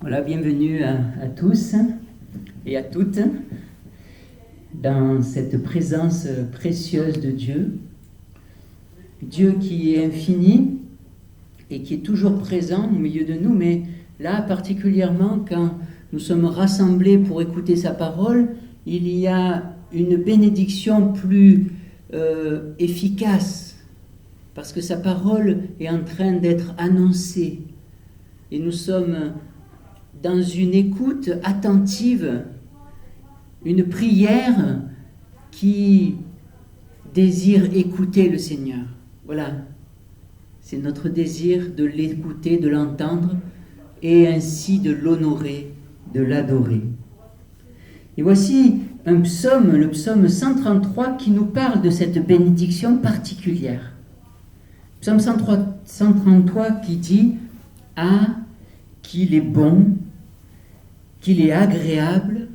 Voilà, bienvenue à tous et à toutes dans cette présence précieuse de Dieu. Dieu qui est infini et qui est toujours présent au milieu de nous, mais là particulièrement quand nous sommes rassemblés pour écouter sa parole, il y a une bénédiction plus efficace parce que sa parole est en train d'être annoncée et nous sommes dans une écoute attentive, une prière qui désire écouter le Seigneur. Voilà, c'est notre désir de l'écouter, de l'entendre et ainsi de l'honorer, de l'adorer. Et voici un psaume, le psaume 133, qui nous parle de cette bénédiction particulière. Psaume 133 qui dit « Ah, qu'il est bon, qu'il est agréable,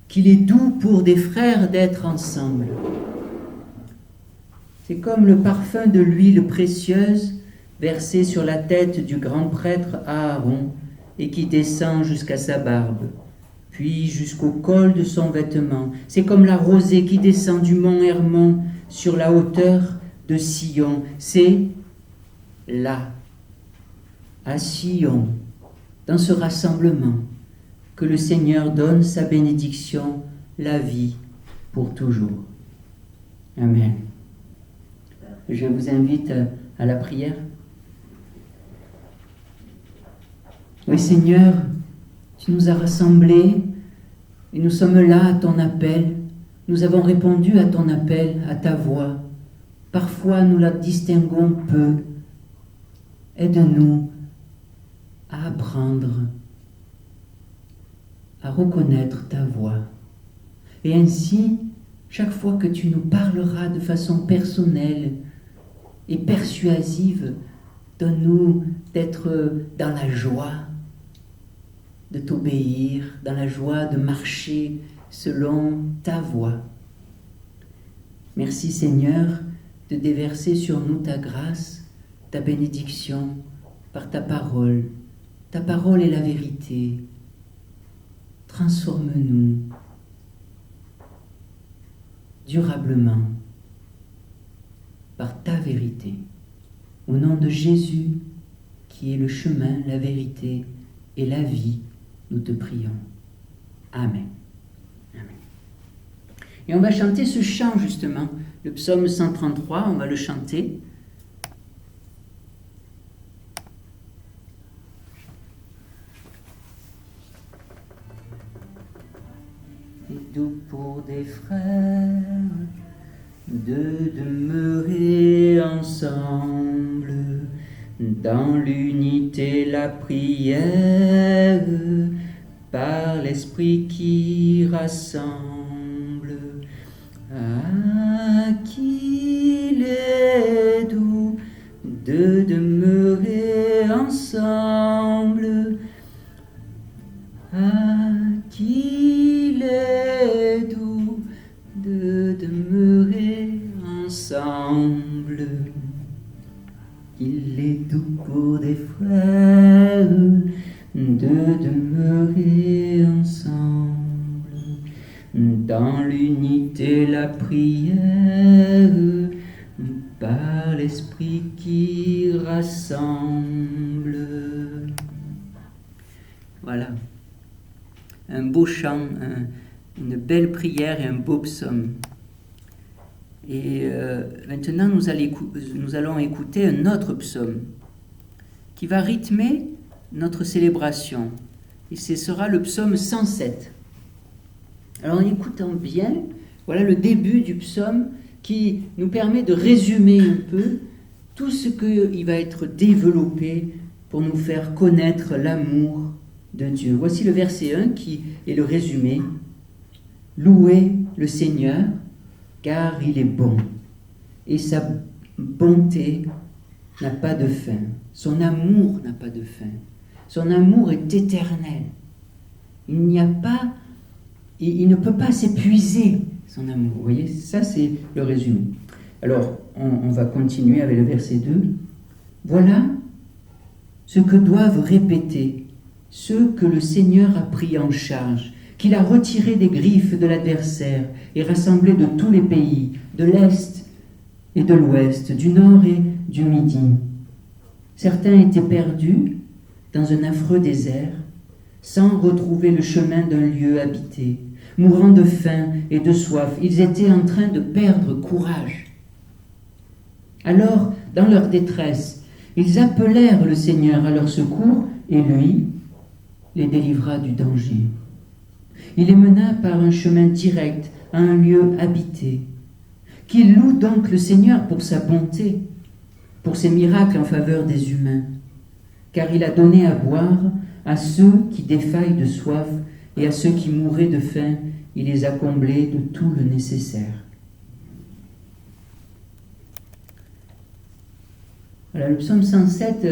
qu'il est doux pour des frères d'être ensemble. » C'est comme le parfum de l'huile précieuse versée sur la tête du grand prêtre Aaron et qui descend jusqu'à sa barbe, puis jusqu'au col de son vêtement. C'est comme la rosée qui descend du mont Hermon sur la hauteur de Sion. C'est là, à Sion, dans ce rassemblement, que le Seigneur donne sa bénédiction, la vie pour toujours. Amen. Je vous invite à la prière. Oui, Seigneur, tu nous as rassemblés et nous sommes là à ton appel. Nous avons répondu à ton appel, à ta voix. Parfois, nous la distinguons peu. Aide-nous à apprendre à reconnaître ta voix. Et ainsi, chaque fois que tu nous parleras de façon personnelle et persuasive, donne-nous d'être dans la joie de t'obéir, dans la joie de marcher selon ta voix. Merci Seigneur de déverser sur nous ta grâce, ta bénédiction par ta parole. Ta parole est la vérité. Transforme-nous durablement par ta vérité. Au nom de Jésus, qui est le chemin, la vérité et la vie, nous te prions. Amen. Amen. Et on va chanter ce chant justement, le psaume 133, on va le chanter. Doux pour des frères de demeurer ensemble dans l'unité, la prière par l'esprit qui rassemble. Ah, qu'il est doux de demeurer ensemble. Ah, qu'il est doux de demeurer ensemble. Il est doux pour des frères de demeurer ensemble dans l'unité, la prière par l'esprit qui rassemble. Voilà. Un beau chant, une belle prière et un beau psaume. Et maintenant, nous allons écouter un autre psaume qui va rythmer notre célébration. Et ce sera le psaume 107. Alors, en écoutant bien, voilà le début du psaume qui nous permet de résumer un peu tout ce qu'il va être développé pour nous faire connaître l'amour de Dieu. Voici le verset 1 qui est le résumé. Louez le Seigneur, car il est bon, et sa bonté n'a pas de fin. Son amour n'a pas de fin. Son amour est éternel. Il ne peut pas s'épuiser, son amour. Vous voyez, ça c'est le résumé. Alors, on va continuer avec le verset 2. Voilà ce que doivent répéter ceux que le Seigneur a pris en charge, qu'il a retirés des griffes de l'adversaire et rassemblés de tous les pays, de l'Est et de l'Ouest, du Nord et du Midi. Certains étaient perdus dans un affreux désert, sans retrouver le chemin d'un lieu habité, mourant de faim et de soif. Ils étaient en train de perdre courage. Alors, dans leur détresse, ils appelèrent le Seigneur à leur secours et lui les délivra du danger. Il les mena par un chemin direct à un lieu habité. Qu'ils louent donc le Seigneur pour sa bonté, pour ses miracles en faveur des humains, car il a donné à boire à ceux qui défaillent de soif et à ceux qui mouraient de faim, il les a comblés de tout le nécessaire. Voilà, le psaume 107,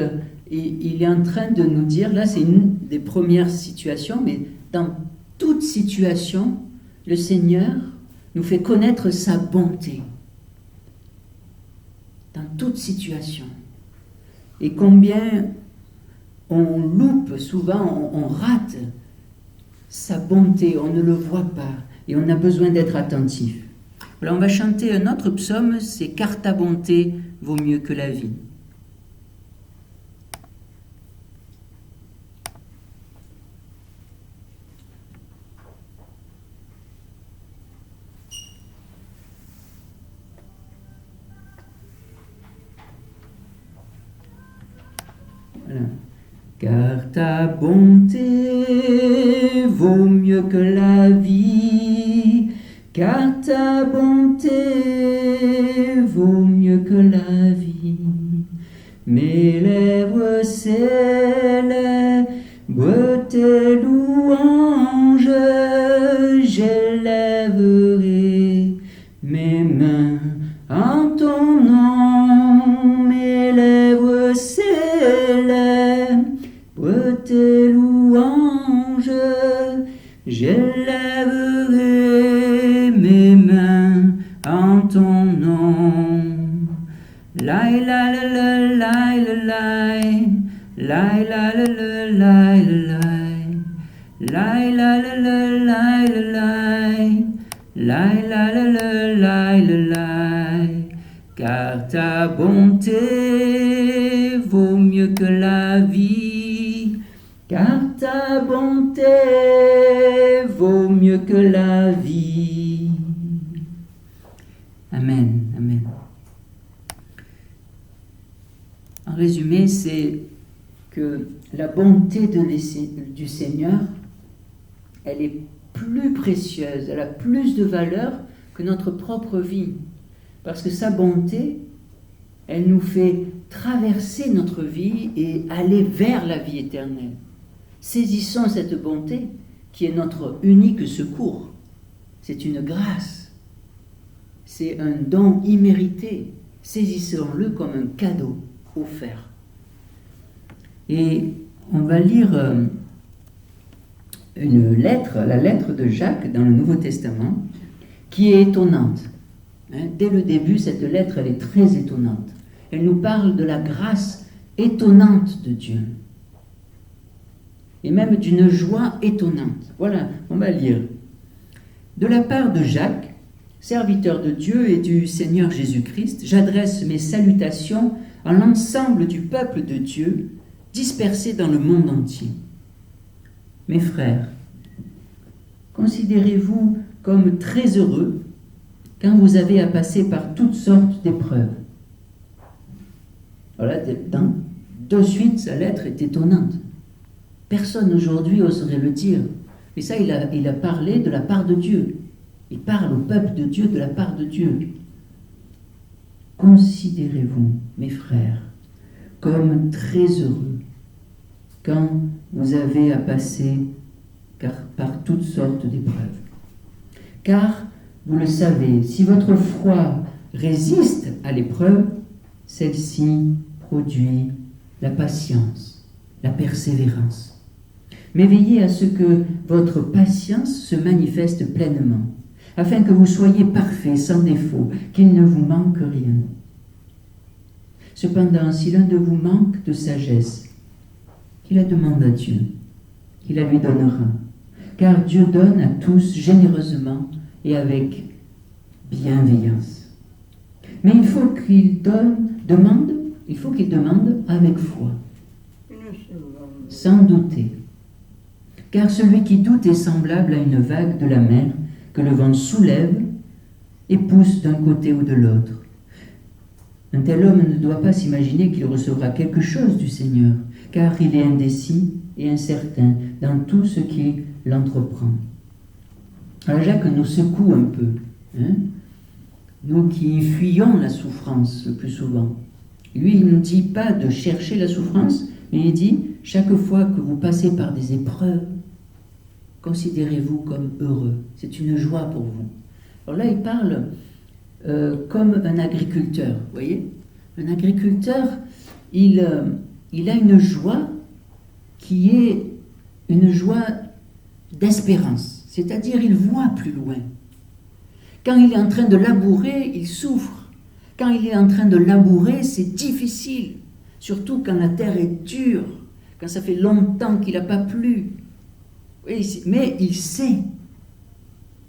il est en train de nous dire, là c'est une des premières situations, mais dans toute situation, le Seigneur nous fait connaître sa bonté. Dans toute situation. Et combien on loupe souvent, on rate sa bonté, on ne le voit pas, et on a besoin d'être attentif. Voilà, on va chanter un autre psaume, c'est « Car ta bonté vaut mieux que la vie ». Voilà. Car ta bonté vaut mieux que la vie, car ta bonté vaut mieux que la vie. Mes lèvres célèbrent tes louanges, j'élèverai mes mains en ton nom. Mes lèvres célèbrent tes louanges, j'élèverai mes mains en ton nom. Lai la la la la la la la la la la la la, car ta bonté vaut mieux que la vie, car ta bonté vaut mieux que la vie. Amen, amen. En résumé, c'est que la bonté du Seigneur, elle est plus précieuse, elle a plus de valeur que notre propre vie. Parce que sa bonté, elle nous fait traverser notre vie et aller vers la vie éternelle. Saisissons cette bonté qui est notre unique secours. C'est une grâce. C'est un don immérité. Saisissons-le comme un cadeau offert. Et on va lire une lettre, la lettre de Jacques dans le Nouveau Testament, qui est étonnante. Dès le début, cette lettre, elle est très étonnante. Elle nous parle de la grâce étonnante de Dieu. Et même d'une joie étonnante. Voilà, on va lire. De la part de Jacques, serviteur de Dieu et du Seigneur Jésus-Christ, j'adresse mes salutations à l'ensemble du peuple de Dieu dispersé dans le monde entier. Mes frères, considérez-vous comme très heureux quand vous avez à passer par toutes sortes d'épreuves. Voilà, de suite, sa lettre est étonnante. Personne aujourd'hui oserait le dire. Mais ça, il a parlé de la part de Dieu. Il parle au peuple de Dieu de la part de Dieu. Considérez-vous, mes frères, comme très heureux quand vous avez à passer par toutes sortes d'épreuves. Car, vous le savez, si votre foi résiste à l'épreuve, celle-ci produit la patience, la persévérance. Mais veillez à ce que votre patience se manifeste pleinement, afin que vous soyez parfaits, sans défaut, qu'il ne vous manque rien. Cependant, si l'un de vous manque de sagesse, qu'il la demande à Dieu, qui la lui donnera. Car Dieu donne à tous généreusement et avec bienveillance. Mais il faut qu'il demande avec foi, sans douter. Car celui qui doute est semblable à une vague de la mer que le vent soulève et pousse d'un côté ou de l'autre. Un tel homme ne doit pas s'imaginer qu'il recevra quelque chose du Seigneur, car il est indécis et incertain dans tout ce qu'il entreprend. Alors Jacques nous secoue un peu, hein? Nous qui fuyons la souffrance le plus souvent. Lui, il ne dit pas de chercher la souffrance, mais il dit, chaque fois que vous passez par des épreuves, considérez-vous comme heureux. C'est une joie pour vous. Alors là, il parle comme un agriculteur, vous voyez. Un agriculteur, il a une joie qui est une joie d'espérance. C'est-à-dire, il voit plus loin. Quand il est en train de labourer, il souffre. Quand il est en train de labourer, c'est difficile. Surtout quand la terre est dure, quand ça fait longtemps qu'il n'a pas plu. Oui, mais il sait,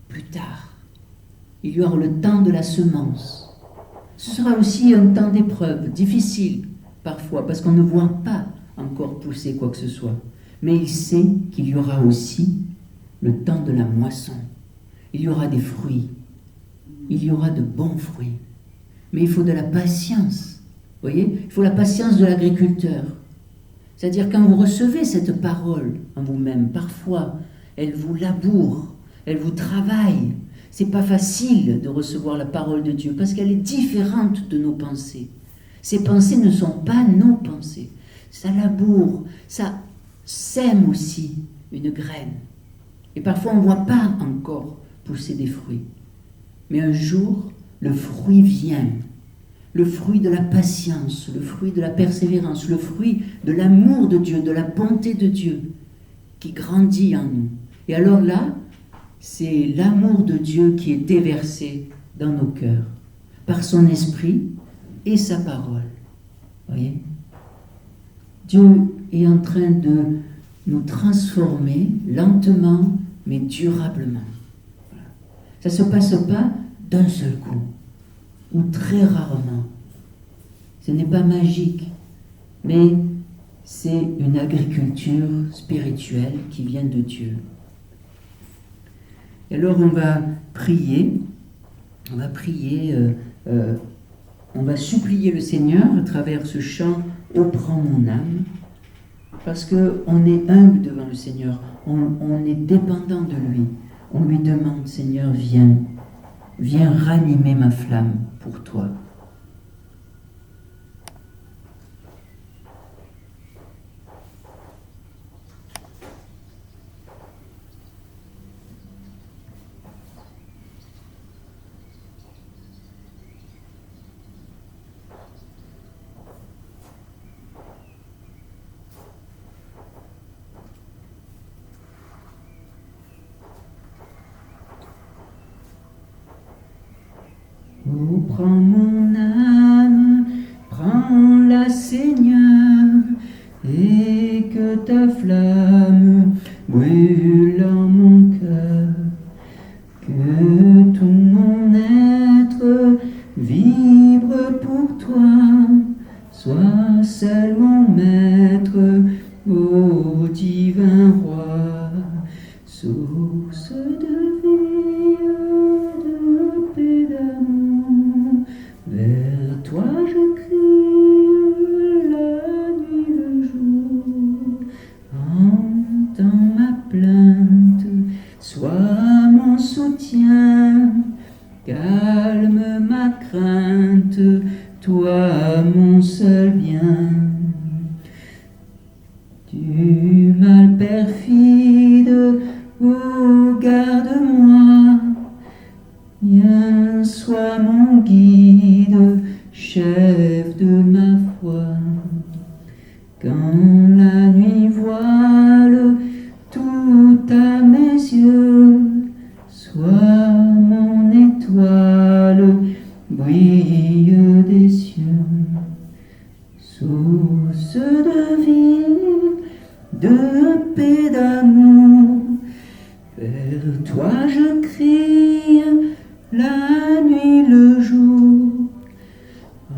plus tard, il y aura le temps de la semence. Ce sera aussi un temps d'épreuve, difficile parfois, parce qu'on ne voit pas encore pousser quoi que ce soit. Mais il sait qu'il y aura aussi le temps de la moisson. Il y aura des fruits. Il y aura de bons fruits. Mais il faut de la patience. Vous voyez, il faut la patience de l'agriculteur. C'est-à-dire quand vous recevez cette parole en vous-même, parfois, elle vous laboure, elle vous travaille. C'est pas facile de recevoir la parole de Dieu parce qu'elle est différente de nos pensées. Ces pensées ne sont pas nos pensées. Ça laboure, ça sème aussi une graine. Et parfois on ne voit pas encore pousser des fruits. Mais un jour, le fruit vient. Le fruit de la patience, le fruit de la persévérance, le fruit de l'amour de Dieu, de la bonté de Dieu qui grandit en nous. Et alors là, c'est l'amour de Dieu qui est déversé dans nos cœurs par son esprit et sa parole. Voyez ? Dieu est en train de nous transformer lentement mais durablement. Voilà. Ça ne se passe pas d'un seul coup ou très rarement. Ce n'est pas magique, mais c'est une agriculture spirituelle qui vient de Dieu. Et alors on va prier, on va supplier le Seigneur à travers ce chant « Ô prends mon âme », parce qu'on est humble devant le Seigneur, on est dépendant de lui. On lui demande « Seigneur, viens ranimer ma flamme pour toi ». Oh, prends mon âme, prends-la Seigneur, et que ta flamme brûle en mon cœur, que tout mon être vibre pour toi, sois seul mon maître, ô divin roi, source de vie, de paix, d'amour. Vers toi je crie la nuit, le jour. Entends ma plainte, sois mon soutien. Calme ma crainte, toi mon seul bien. Du mal perfide, oh garde-moi. Viens, sois mon guide, chef de ma foi. Quand la nuit voile tout à mes yeux, sois mon étoile, brille des cieux. Source de vie, de paix, d'amour. Vers toi je crie la nuit, le jour.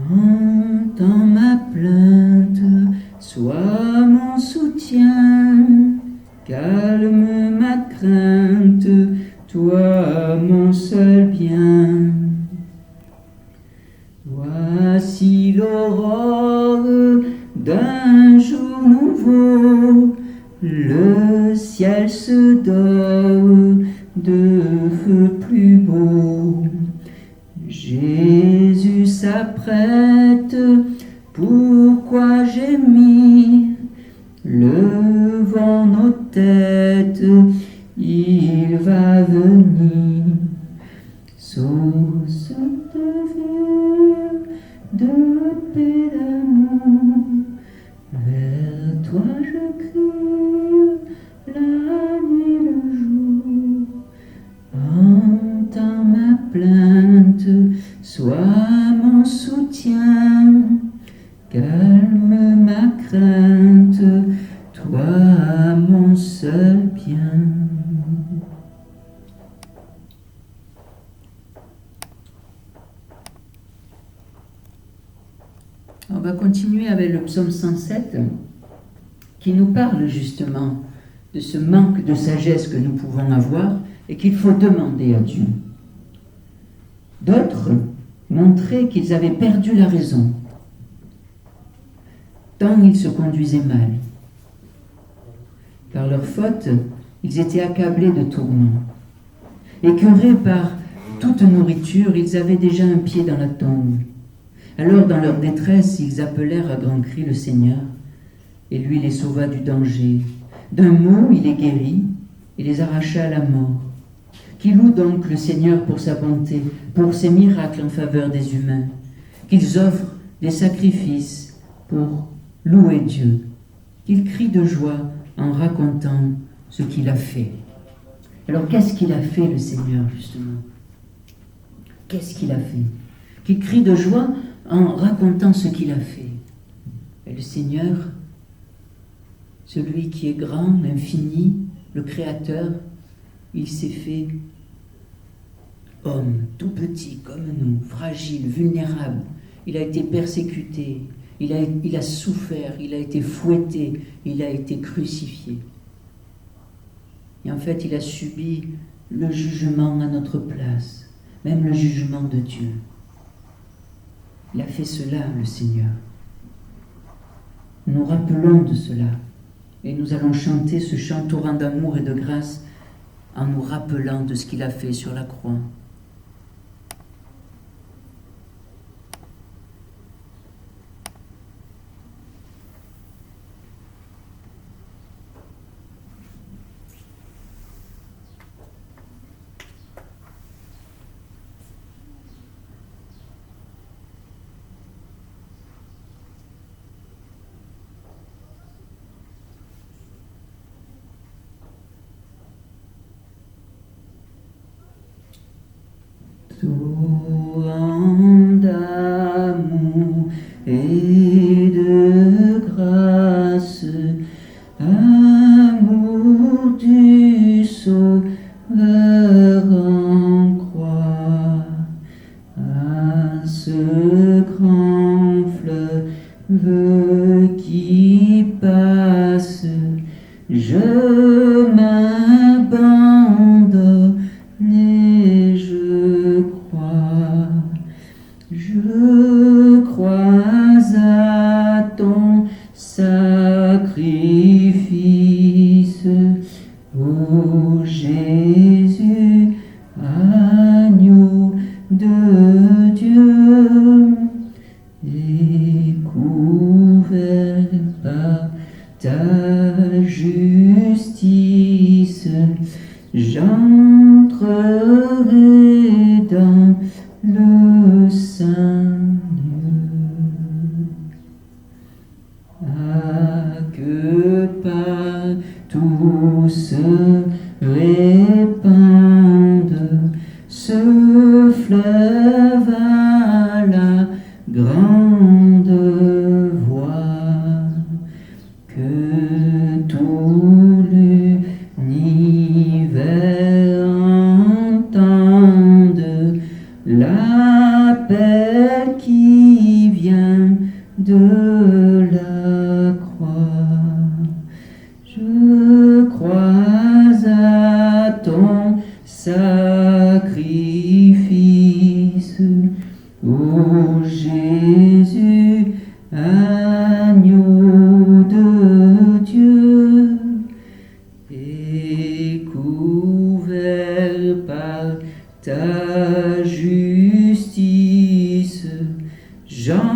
Entends ma plainte, sois mon soutien. Calme ma crainte, toi mon seul bien. Voici l'aurore d'un jour nouveau, le ciel se dore de feux plus beaux. Jésus s'apprête, pourquoi gémir? Levons nos têtes, il va venir. Source de vie, de paix, d'amour, vers toi je crie la nuit, le jour. Entends ma plainte, sois mon soutien, calme ma crainte, toi mon seul bien. On va continuer avec le psaume 107 qui nous parle justement de ce manque de sagesse que nous pouvons avoir et qu'il faut demander à Dieu. D'autres montraient qu'ils avaient perdu la raison, tant ils se conduisaient mal. Par leur faute, ils étaient accablés de tourments. Écœurés par toute nourriture, ils avaient déjà un pied dans la tombe. Alors, dans leur détresse, ils appelèrent à grands cris le Seigneur, et lui les sauva du danger. D'un mot, il les guérit et les arracha à la mort. Qui loue donc le Seigneur pour sa bonté, pour ses miracles en faveur des humains, qu'ils offrent des sacrifices pour louer Dieu, qu'ils crient de joie en racontant ce qu'il a fait. Alors, qu'est-ce qu'il a fait, le Seigneur, justement? Qu'est-ce qu'il a fait? Qu'ils crient de joie en racontant ce qu'il a fait. Et le Seigneur, celui qui est grand, infini, le Créateur, il s'est fait homme, tout petit comme nous, fragile, vulnérable. Il a été persécuté, il a souffert, il a été fouetté, il a été crucifié. Et en fait, il a subi le jugement à notre place, même le jugement de Dieu. Il a fait cela, le Seigneur. Nous rappelons de cela et nous allons chanter ce chant torrent d'amour et de grâce en nous rappelant de ce qu'il a fait sur la croix. Torrent d'amour et de grâce, amour du Sauveur en croix, à ce grand fleuve qui passe, je m'abandonne et je crois à ton sacrifice, ô Jésus, agneau de Dieu, et couvert par ta justice, j'entrerai dans le Saint lieu. Ah, que partout se répande ce fleuve à la grande voix, que tout de la croix. Je crois à ton sacrifice, ô Jésus, agneau de Dieu, et couvert par ta justice, j'entrerai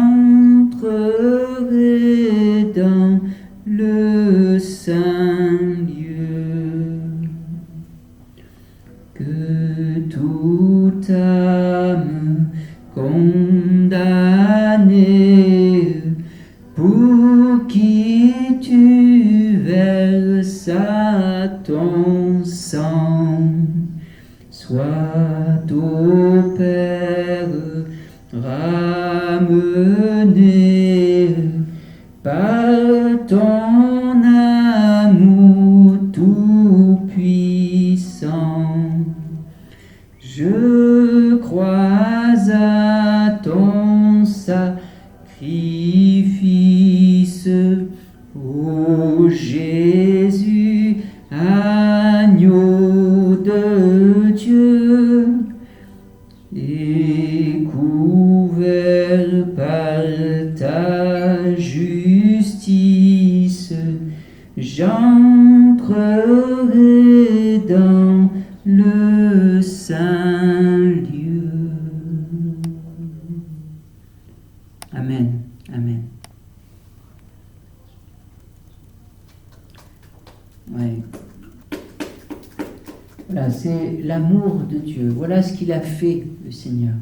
dans le saint lieu. Que toute âme condamnée, pour qui tu versas ton sang, soit au Père ramenée par ton amour tout-puissant. Je crois à ton sacrifice, ô Jésus, agneau de Dieu, et couvert par ta justice, j'entrerai dans le saint lieu. Amen. Amen. Ouais. Voilà, c'est l'amour de Dieu. Voilà ce qu'il a fait, le Seigneur.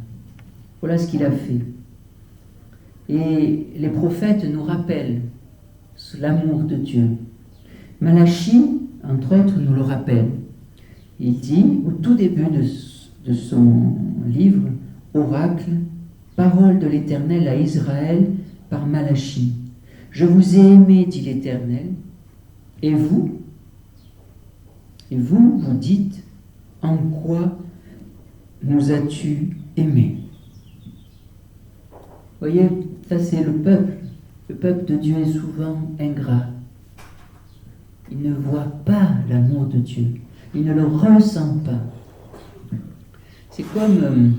Voilà ce qu'il a fait. Et les prophètes nous rappellent l'amour de Dieu. Malachie, entre autres, nous le rappelle. Il dit, au tout début de son livre, Oracle, parole de l'Éternel à Israël par Malachie. Je vous ai aimé, dit l'Éternel, et vous vous dites, en quoi nous as-tu aimés? Vous voyez, ça c'est le peuple. Le peuple de Dieu est souvent ingrat. Il ne voit pas l'amour de Dieu. Il ne le ressent pas. C'est comme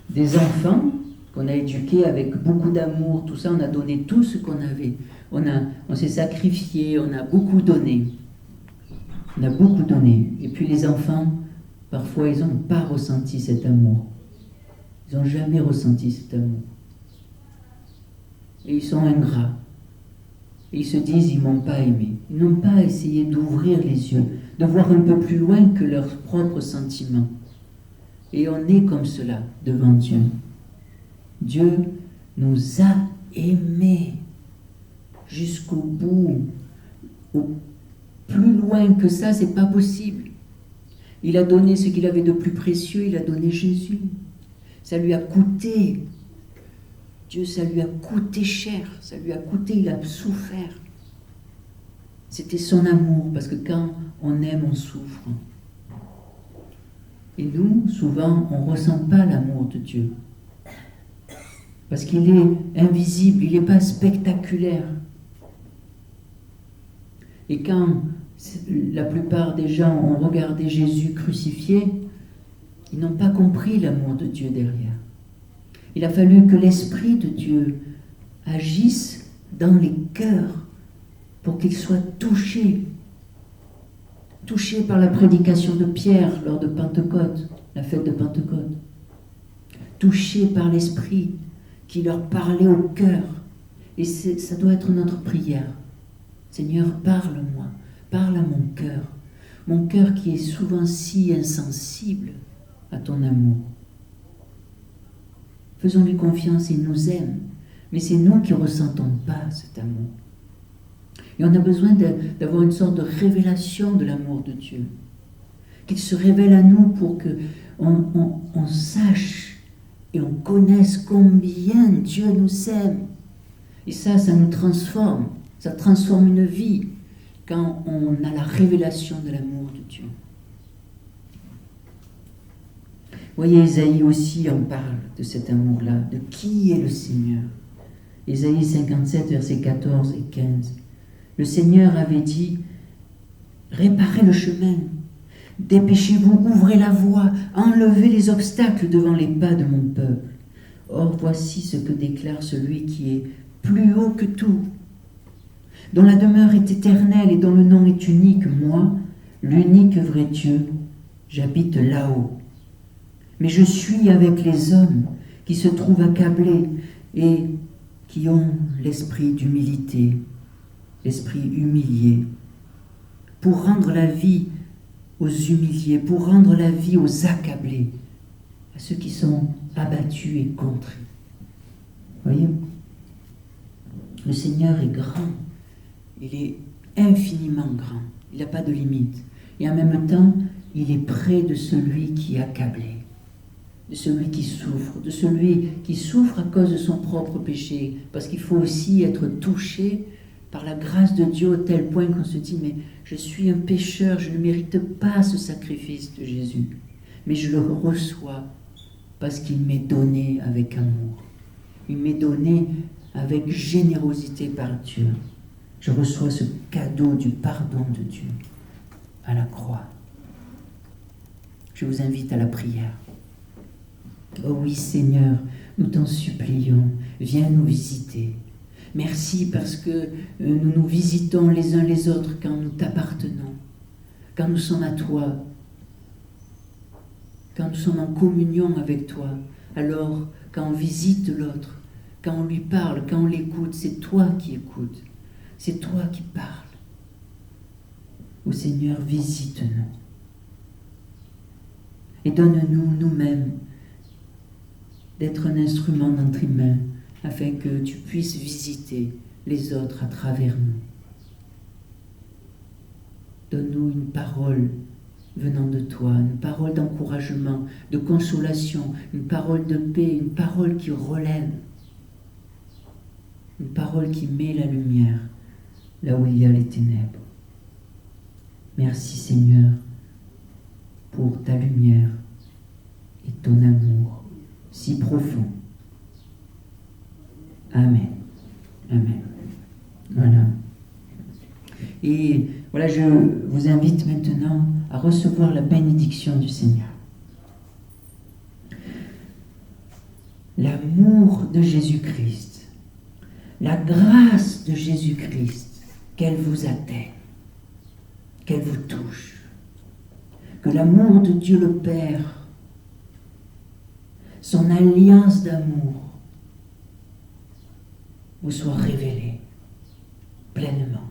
des enfants qu'on a éduqués avec beaucoup d'amour, tout ça, on a donné tout ce qu'on avait. On s'est sacrifié, on a beaucoup donné. On a beaucoup donné. Et puis les enfants, parfois, ils n'ont pas ressenti cet amour. Ils n'ont jamais ressenti cet amour. Et ils sont ingrats. Et ils se disent, ils ne m'ont pas aimé. Ils n'ont pas essayé d'ouvrir les yeux, de voir un peu plus loin que leurs propres sentiments. Et on est comme cela devant Dieu. Dieu nous a aimés jusqu'au bout. Plus loin que ça, c'est pas possible. Il a donné ce qu'il avait de plus précieux, il a donné Jésus. Ça lui a coûté. Dieu, ça lui a coûté cher, ça lui a coûté, il a souffert. C'était son amour, parce que quand on aime, on souffre. Et nous, souvent, on ne ressent pas l'amour de Dieu. Parce qu'il est invisible, il n'est pas spectaculaire. Et quand la plupart des gens ont regardé Jésus crucifié, ils n'ont pas compris l'amour de Dieu derrière. Il a fallu que l'Esprit de Dieu agisse dans les cœurs pour qu'ils soient touchés par la prédication de Pierre lors de Pentecôte, la fête de Pentecôte, touchés par l'Esprit qui leur parlait au cœur. Et ça doit être notre prière. Seigneur, parle-moi, parle à mon cœur qui est souvent si insensible à ton amour. Faisons-lui confiance, il nous aime, mais c'est nous qui ne ressentons pas cet amour. Et on a besoin d'avoir une sorte de révélation de l'amour de Dieu, qu'il se révèle à nous pour qu'on sache et on connaisse combien Dieu nous aime. Et ça nous transforme, ça transforme une vie quand on a la révélation de l'amour de Dieu. Vous voyez, Isaïe aussi en parle de cet amour-là, de qui est le Seigneur. Ésaïe 57, versets 14 et 15. Le Seigneur avait dit, « Réparez le chemin, dépêchez-vous, ouvrez la voie, enlevez les obstacles devant les pas de mon peuple. Or voici ce que déclare celui qui est plus haut que tout, dont la demeure est éternelle et dont le nom est unique. Moi, l'unique vrai Dieu, j'habite là-haut. Mais je suis avec les hommes qui se trouvent accablés et qui ont l'esprit d'humilité, l'esprit humilié, pour rendre la vie aux humiliés, pour rendre la vie aux accablés, à ceux qui sont abattus et contrits. Voyez, le Seigneur est grand, il est infiniment grand, il n'a pas de limite. Et en même temps, il est près de celui qui est accablé, de celui qui souffre à cause de son propre péché, parce qu'il faut aussi être touché par la grâce de Dieu au tel point qu'on se dit, mais je suis un pécheur, je ne mérite pas ce sacrifice de Jésus, mais je le reçois parce qu'il m'est donné avec amour, il m'est donné avec générosité par Dieu. Je reçois ce cadeau du pardon de Dieu à la croix. Je vous invite à la prière. Oh oui Seigneur, nous t'en supplions, viens nous visiter. Merci parce que nous nous visitons les uns les autres quand nous t'appartenons, quand nous sommes à toi, quand nous sommes en communion avec toi. Alors, quand on visite l'autre, quand on lui parle, quand on l'écoute, c'est toi qui écoutes, c'est toi qui parles. Ô Seigneur, visite-nous et donne-nous nous-mêmes d'être un instrument dans tes mains, afin que tu puisses visiter les autres à travers nous. Donne-nous une parole venant de toi, une parole d'encouragement, de consolation, une parole de paix, une parole qui relève, une parole qui met la lumière là où il y a les ténèbres. Merci Seigneur pour ta lumière et ton amour si profond. Amen. Amen. Voilà. Et voilà, je vous invite maintenant à recevoir la bénédiction du Seigneur. L'amour de Jésus-Christ, la grâce de Jésus-Christ, qu'elle vous atteigne, qu'elle vous touche. Que l'amour de Dieu le Père, son alliance d'amour, vous soit révélé pleinement.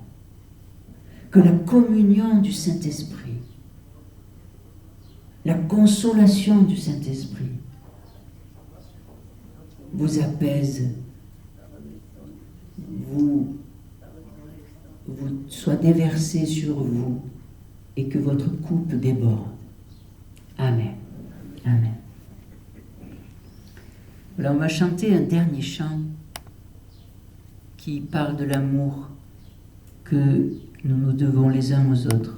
Que la communion du Saint-Esprit, la consolation du Saint-Esprit vous apaise, vous soit déversé sur vous et que votre coupe déborde. Amen. Amen. Alors on va chanter un dernier chant qui parle de l'amour que nous nous devons les uns aux autres.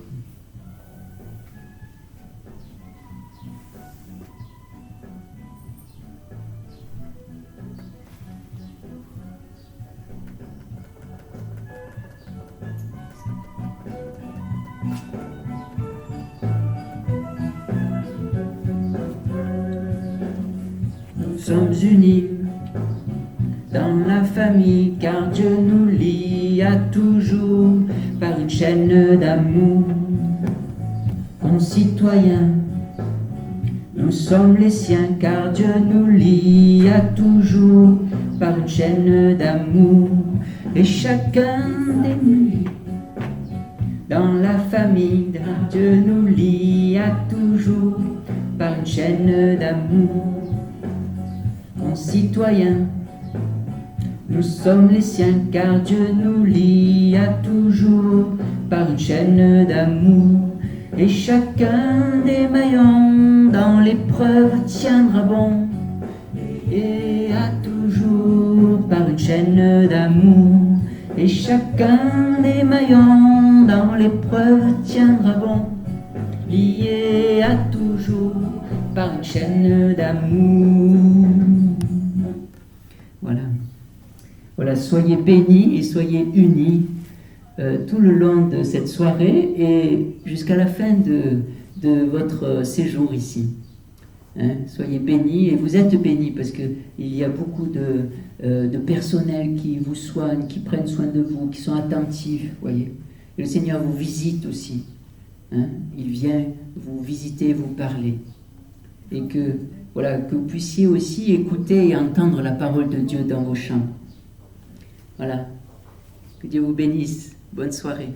Nous sommes unis dans la famille, car Dieu nous lie à toujours par une chaîne d'amour. Concitoyens, nous sommes les siens, car Dieu nous lie à toujours par une chaîne d'amour. Et chacun des nous, dans la famille, Dieu nous lie à toujours par une chaîne d'amour. Concitoyens, nous sommes les siens, car Dieu nous lie à toujours par une chaîne d'amour. Et chacun des maillons dans l'épreuve tiendra bon, et à toujours par une chaîne d'amour. Et chacun des maillons dans l'épreuve tiendra bon, lié à toujours par une chaîne d'amour. Voilà. Voilà, soyez bénis et soyez unis tout le long de cette soirée et jusqu'à la fin de votre séjour ici. Hein, soyez bénis et vous êtes bénis parce qu'il y a beaucoup de personnel qui vous soignent, qui prennent soin de vous, qui sont attentifs, voyez. Et le Seigneur vous visite aussi. Hein, il vient vous visiter, vous parler. Et que vous puissiez aussi écouter et entendre la parole de Dieu dans vos chants. Voilà. Que Dieu vous bénisse. Bonne soirée.